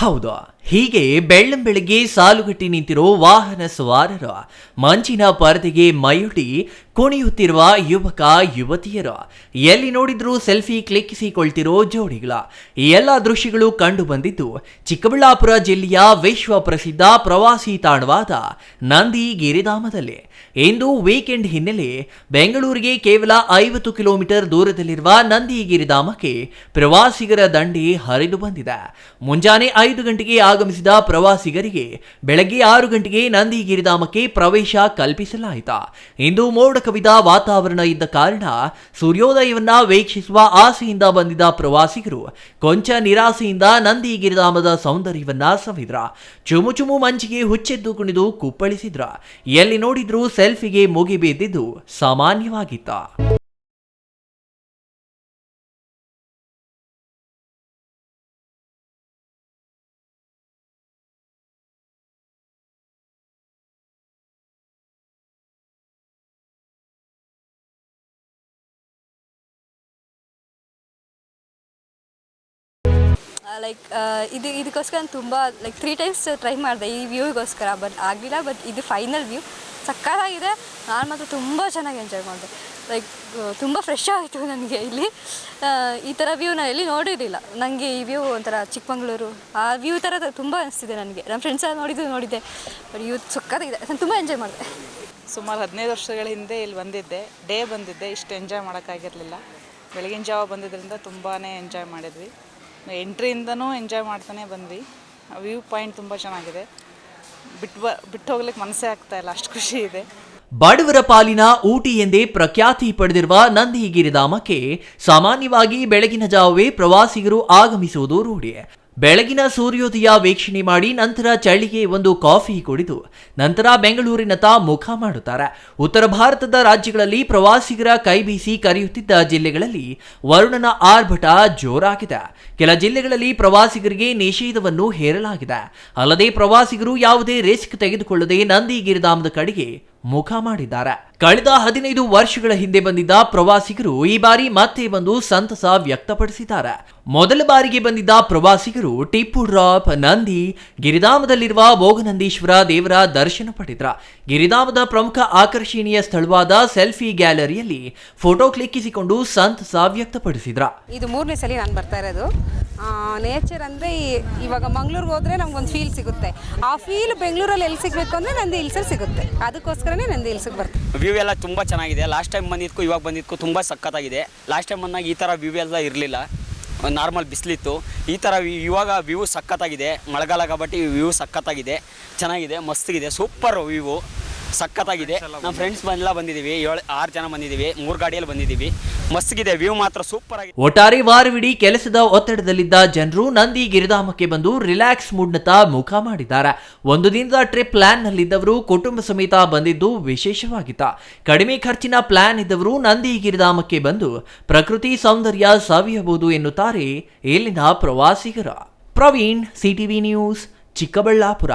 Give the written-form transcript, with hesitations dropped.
ಹೌದು, ಹೀಗೆ ಬೆಳ್ಳಂಬೆಳಗ್ಗೆ ಸಾಲುಗಟ್ಟಿ ನಿಂತಿರೋ ವಾಹನ ಸವಾರರು, ಮಂಚಿನ ಪರದೆಗೆ ಮೈಯೊಡ್ಡಿ ಕುಣಿಯುತ್ತಿರುವ ಯುವಕ ಯುವತಿಯರು, ಎಲ್ಲಿ ನೋಡಿದ್ರೂ ಸೆಲ್ಫಿ ಕ್ಲಿಕ್ಕಿಸಿಕೊಳ್ತಿರೋ ಜೋಡಿಗಳ ಈ ಎಲ್ಲ ದೃಶ್ಯಗಳು ಕಂಡು ಬಂದಿದ್ದು ಚಿಕ್ಕಬಳ್ಳಾಪುರ ಜಿಲ್ಲೆಯ ವಿಶ್ವ ಪ್ರಸಿದ್ಧ ಪ್ರವಾಸಿ ತಾಣವಾದ ನಂದಿ ಗಿರಿಧಾಮದಲ್ಲಿ. ಇಂದು ವೀಕೆಂಡ್ ಹಿನ್ನೆಲೆ ಬೆಂಗಳೂರಿಗೆ ಕೇವಲ 50 ಕಿಲೋಮೀಟರ್ ದೂರದಲ್ಲಿರುವ ನಂದಿ ಗಿರಿಧಾಮಕ್ಕೆ ಪ್ರವಾಸಿಗರ ದಂಡೆ ಹರಿದು ಬಂದಿದೆ. ಮುಂಜಾನೆ 5 ಗಂಟೆಗೆ ಆಗಮಿಸಿದ ಪ್ರವಾಸಿಗರಿಗೆ ಬೆಳಗ್ಗೆ 6 ಗಂಟೆಗೆ ನಂದಿ ಗಿರಿಧಾಮಕ್ಕೆ ಪ್ರವೇಶ ಕಲ್ಪಿಸಲಾಯಿತು. ಇಂದು ಮೋಡ ಕವಿದ ವಾತಾವರಣ ಇದ್ದ ಕಾರಣ ಸೂರ್ಯೋದಯವನ್ನ ವೀಕ್ಷಿಸುವ ಆಸೆಯಿಂದ ಬಂದಿದ್ದ ಪ್ರವಾಸಿಗರು ಕೊಂಚ ನಿರಾಸೆಯಿಂದ ನಂದಿ ಗಿರಿಧಾಮದ ಸೌಂದರ್ಯವನ್ನ ಸವಿದ್ರ. ಚುಮು ಚುಮು ಮಂಚಿಗೆ ಹುಚ್ಚೆದ್ದು ಕುಣಿದು ಕುಪ್ಪಳಿಸಿದ್ರ. ಎಲ್ಲಿ ನೋಡಿದ್ರೂ ಸೆಲ್ಫಿಗೆ ಮುಗಿಬಿದ್ದಿದ್ದು ಸಾಮಾನ್ಯವಾಗಿತ್ತ. ಇದಕ್ಕೋಸ್ಕರ ತುಂಬ 3 ಟೈಮ್ಸ್ ಟ್ರೈ ಮಾಡಿದೆ ಈ ವ್ಯೂಗೋಸ್ಕರ, ಬಟ್ ಆಗಲಿಲ್ಲ. ಬಟ್ ಇದು ಫೈನಲ್ ವ್ಯೂ ಸಕ್ಕತ್ತಾಗಿದೆ. ನಾನು ಮಾತ್ರ ತುಂಬ ಚೆನ್ನಾಗಿ ಎಂಜಾಯ್ ಮಾಡಿದೆ. ತುಂಬ ಫ್ರೆಶ್ ಆಯಿತು ನನಗೆ. ಇಲ್ಲಿ ಈ ಥರ ವ್ಯೂ ನಾನು ಎಲ್ಲಿ ನೋಡಿರಲಿಲ್ಲ. ನನಗೆ ಈ ವ್ಯೂ ಒಂಥರ ಚಿಕ್ಕಮಗಳೂರು ಆ ವ್ಯೂ ಥರ ತುಂಬ ಅನಿಸ್ತಿದೆ ನನಗೆ. ನಮ್ಮ ಫ್ರೆಂಡ್ಸ್ ಎಲ್ಲ ನೋಡಿದ್ದೆ, ಬಟ್ ವ್ಯೂ ಸಕ್ಕತ್ತಾಗಿದೆ. ನಾನು ತುಂಬ ಎಂಜಾಯ್ ಮಾಡಿದೆ. ಸುಮಾರು 15 ವರ್ಷಗಳ ಹಿಂದೆ ಇಲ್ಲಿ ಬಂದಿದ್ದೆ. ಬಂದಿದ್ದೆ, ಇಷ್ಟು ಎಂಜಾಯ್ ಮಾಡೋಕ್ಕಾಗಿರಲಿಲ್ಲ. ಬೆಳಗಿನ ಜಾವ ಬಂದಿದ್ದರಿಂದ ತುಂಬಾ ಎಂಜಾಯ್ ಮಾಡಿದ್ವಿ. ಎಂಟ್ರಿಯಿಂದನೂ ಎಂಜಾಯ್ ಮಾಡ್ತಾನೆ ಬಂದ್ವಿ. ವ್ಯೂ ಪಾಯಿಂಟ್ ತುಂಬ ಚೆನ್ನಾಗಿದೆ. ಬಿಟ್ಟು ಹೋಗ್ಲಿಕ್ಕೆ ಮನಸ್ಸೇ ಆಗ್ತಾ ಇಲ್ಲ, ಅಷ್ಟು ಖುಷಿ ಇದೆ. ಬಡವರ ಪಾಲಿನ ಊಟಿ ಎಂದೇ ಪ್ರಖ್ಯಾತಿ ಪಡೆದಿರುವ ನಂದಿ ಗಿರಿಧಾಮಕ್ಕೆ ಸಾಮಾನ್ಯವಾಗಿ ಬೆಳಗಿನ ಜಾವವೇ ಪ್ರವಾಸಿಗರು ಆಗಮಿಸುವುದು ರೂಢಿ. ಬೆಳಗಿನ ಸೂರ್ಯೋದಯ ವೀಕ್ಷಣೆ ಮಾಡಿ ನಂತರ ಚಳಿಗೆ ಒಂದು ಕಾಫಿ ಕುಡಿದು ನಂತರ ಬೆಂಗಳೂರಿನತ್ತ ಮುಖ ಮಾಡುತ್ತಾರೆ. ಉತ್ತರ ಭಾರತದ ರಾಜ್ಯಗಳಲ್ಲಿ ಪ್ರವಾಸಿಗರ ಕೈ ಬೀಸಿ ಕರೆಯುತ್ತಿದ್ದ ಜಿಲ್ಲೆಗಳಲ್ಲಿ ವರುಣನ ಆರ್ಭಟ ಜೋರಾಗಿದೆ. ಕೆಲ ಜಿಲ್ಲೆಗಳಲ್ಲಿ ಪ್ರವಾಸಿಗರಿಗೆ ನಿಷೇಧವನ್ನು ಹೇರಲಾಗಿದೆ. ಅಲ್ಲದೆ ಪ್ರವಾಸಿಗರು ಯಾವುದೇ ರಿಸ್ಕ್ ತೆಗೆದುಕೊಳ್ಳದೆ ನಂದಿ ಗಿರಿಧಾಮದ ಕಡೆಗೆ ಮುಖ ಮಾಡಿದ್ದಾರೆ. ಕಳೆದ 15 ವರ್ಷಗಳ ಹಿಂದೆ ಬಂದಿದ್ದ ಪ್ರವಾಸಿಗರು ಈ ಬಾರಿ ಮತ್ತೆ ಬಂದು ಸಂತಸ ವ್ಯಕ್ತಪಡಿಸಿದ್ದಾರೆ. ಮೊದಲ ಬಾರಿಗೆ ಬಂದಿದ್ದ ಪ್ರವಾಸಿಗರು ಟಿಪ್ಪು ಡ್ರಾಪ್, ನಂದಿ ಗಿರಿಧಾಮದಲ್ಲಿರುವ ಭೋಗನಂದೀಶ್ವರ ದೇವರ ದರ್ಶನ ಪಡೆದ್ರ. ಗಿರಿಧಾಮದ ಪ್ರಮುಖ ಆಕರ್ಷಣೀಯ ಸ್ಥಳವಾದ ಸೆಲ್ಫಿ ಗ್ಯಾಲರಿಯಲ್ಲಿ ಫೋಟೋ ಕ್ಲಿಕ್ಕಿಸಿಕೊಂಡು ಸಂತಸ ವ್ಯಕ್ತಪಡಿಸಿದ್ರ. ಇದು 3ನೇ ಸಲ ನಾನು ಬರ್ತಾ ಇರೋದು. ನೇಚರ್ ಅಂದರೆ ಇವಾಗ ಮಂಗಳೂರಿಗೆ ಹೋದರೆ ನಮ್ಗೊಂದು ಫೀಲ್ ಸಿಗುತ್ತೆ. ಆ ಫೀಲ್ ಬೆಂಗಳೂರಲ್ಲಿ ಎಲ್ಲಿ ಸಿಗಬೇಕು ಅಂದರೆ ನಂದಿ ಹಿಲ್ಸಲ್ಲಿ ಸಿಗುತ್ತೆ. ಅದಕ್ಕೋಸ್ಕರನೇ ನಂದಿ ಹಿಲ್ಸಿಗೆ ಬರ್ತೀವಿ. ವ್ಯೂ ಎಲ್ಲ ತುಂಬ ಚೆನ್ನಾಗಿದೆ. ಲಾಸ್ಟ್ ಟೈಮ್ ಬಂದಿದ್ದಕ್ಕೂ ಇವಾಗ ಬಂದಿದ್ದಕ್ಕೂ ತುಂಬ ಸಖತ್ತಾಗಿದೆ. ಲಾಸ್ಟ್ ಟೈಮ್ ಬಂದಾಗ ಈ ಥರ ವ್ಯೂ ಎಲ್ಲ ಇರಲಿಲ್ಲ, ನಾರ್ಮಲ್ ಬಿಸಿಲಿತ್ತು. ಈ ಥರ ಇವಾಗ ವ್ಯೂ ಸಖತ್ತಾಗಿದೆ. ಮಳೆಗಾಲ కాబట్టి ವ್ಯೂ ಸಖತ್ತಾಗಿದೆ, ಚೆನ್ನಾಗಿದೆ, ಮಸ್ತಿಗಿದೆ, ಸೂಪರ್ ವ್ಯೂ ಸಖತ್ತಾಗಿದೆ. ನಮ್ಮ ಫ್ರೆಂಡ್ಸ್ ಎಲ್ಲ ಬಂದಿದ್ದೀವಿ, 6 ಜನ ಬಂದಿದ್ದೀವಿ, 3 ಗಾಡಿಯಲ್ಲಿ ಬಂದಿದ್ದೀವಿ. ಮಸ್ತಿಗಿದೆ, ವ್ಯೂ ಮಾತ್ರ ಸೂಪರ್ ಆಗಿದೆ. ಒಟ್ಟಾರೆ ವಾರವಿಡೀ ಕೆಲಸದ ಒತ್ತಡದಲ್ಲಿದ್ದ ಜನರು ನಂದಿ ಗಿರಿಧಾಮಕ್ಕೆ ಬಂದು ರಿಲ್ಯಾಕ್ಸ್ ಮೂಡ್ನತ್ತ ಮುಖ ಮಾಡಿದ್ದಾರೆ. ಒಂದು ದಿನದ ಟ್ರಿಪ್ ಪ್ಲಾನ್ ನಲ್ಲಿದ್ದವರು ಕುಟುಂಬ ಸಮೇತ ಬಂದಿದ್ದು ವಿಶೇಷವಾಗಿತ್ತು. ಕಡಿಮೆ ಖರ್ಚಿನ ಪ್ಲಾನ್ ಇದ್ದವರು ನಂದಿ ಗಿರಿಧಾಮಕ್ಕೆ ಬಂದು ಪ್ರಕೃತಿ ಸೌಂದರ್ಯ ಸವಿಯಬಹುದು ಎನ್ನುತ್ತಾರೆ ಇಲ್ಲಿನ ಪ್ರವಾಸಿಗರ. Praveen, CTV news, Chikkaballapur.